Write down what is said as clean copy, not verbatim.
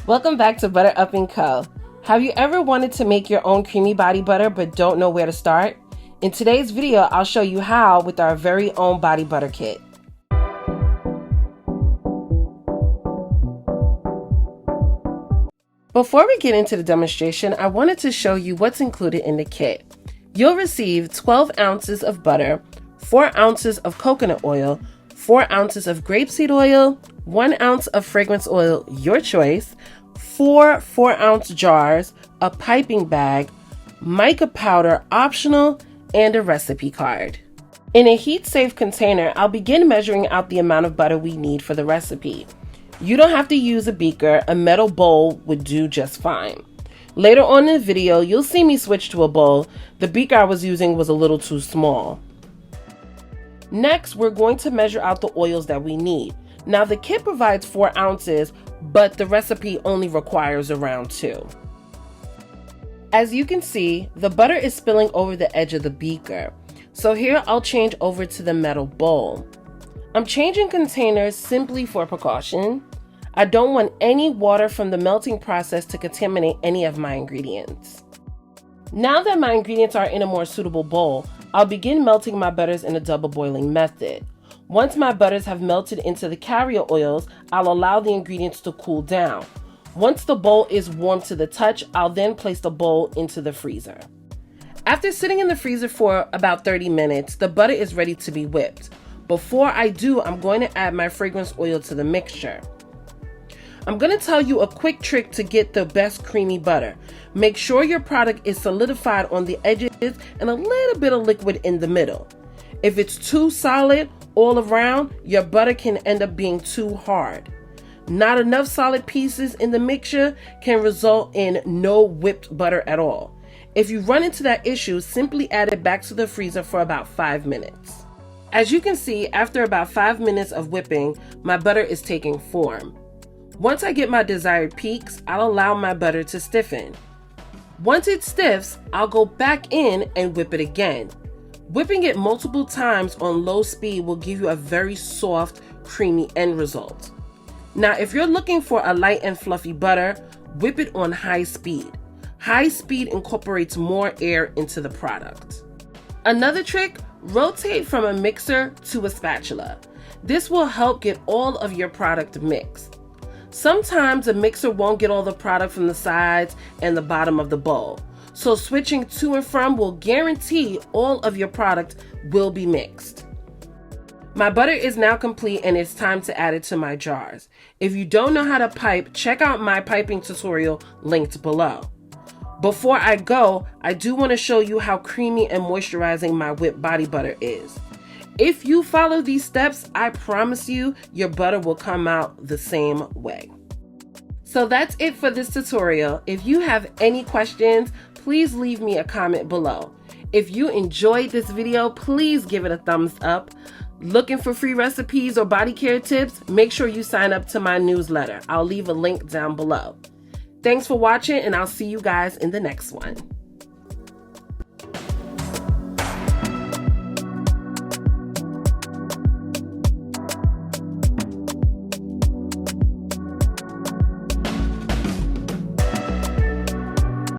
Welcome back to Butter Up & Co. Have you ever wanted to make your own creamy body butter but don't know where to start? In today's video, I'll show you how with our very own body butter kit. Before we get into the demonstration, I wanted to show you what's included in the kit. You'll receive 12 ounces of butter, 4 ounces of coconut oil, 4 ounces of grapeseed oil, 1 ounce of fragrance oil, your choice, 4 4-ounce jars, a piping bag, mica powder optional, and a recipe card. In a heat-safe container, I'll begin measuring out the amount of butter we need for the recipe. You don't have to use a beaker, a metal bowl would do just fine. Later on in the video, you'll see me switch to a bowl. The beaker I was using was a little too small. Next, we're going to measure out the oils that we need. Now the kit provides 4 ounces, but the recipe only requires around 2. As you can see, the butter is spilling over the edge of the beaker. So here I'll change over to the metal bowl. I'm changing containers simply for precaution. I don't want any water from the melting process to contaminate any of my ingredients. Now that my ingredients are in a more suitable bowl, I'll begin melting my butters in a double boiling method. Once my butters have melted into the carrier oils, I'll allow the ingredients to cool down. Once the bowl is warm to the touch, I'll then place the bowl into the freezer. After sitting in the freezer for about 30 minutes, the butter is ready to be whipped. Before I do, I'm going to add my fragrance oil to the mixture. I'm going to tell you a quick trick to get the best creamy butter. Make sure your product is solidified on the edges and a little bit of liquid in the middle. If it's too solid all around, your butter can end up being too hard. Not enough solid pieces in the mixture can result in no whipped butter at all. If you run into that issue, simply add it back to the freezer for about 5 minutes. As you can see, after about 5 minutes of whipping, my butter is taking form. Once I get my desired peaks, I'll allow my butter to stiffen. Once it stiffs, I'll go back in and whip it again. Whipping it multiple times on low speed will give you a very soft, creamy end result. Now, if you're looking for a light and fluffy butter, whip it on high speed. High speed incorporates more air into the product. Another trick, rotate from a mixer to a spatula. This will help get all of your product mixed. Sometimes a mixer won't get all the product from the sides and the bottom of the bowl. So switching to and from will guarantee all of your product will be mixed. My butter is now complete and it's time to add it to my jars. If you don't know how to pipe, check out my piping tutorial linked below. Before I go, I do want to show you how creamy and moisturizing my whipped body butter is. If you follow these steps, I promise you, your butter will come out the same way. So that's it for this tutorial. If you have any questions, please leave me a comment below. If you enjoyed this video, please give it a thumbs up. Looking for free recipes or body care tips? Make sure you sign up to my newsletter. I'll leave a link down below. Thanks for watching, and I'll see you guys in the next one.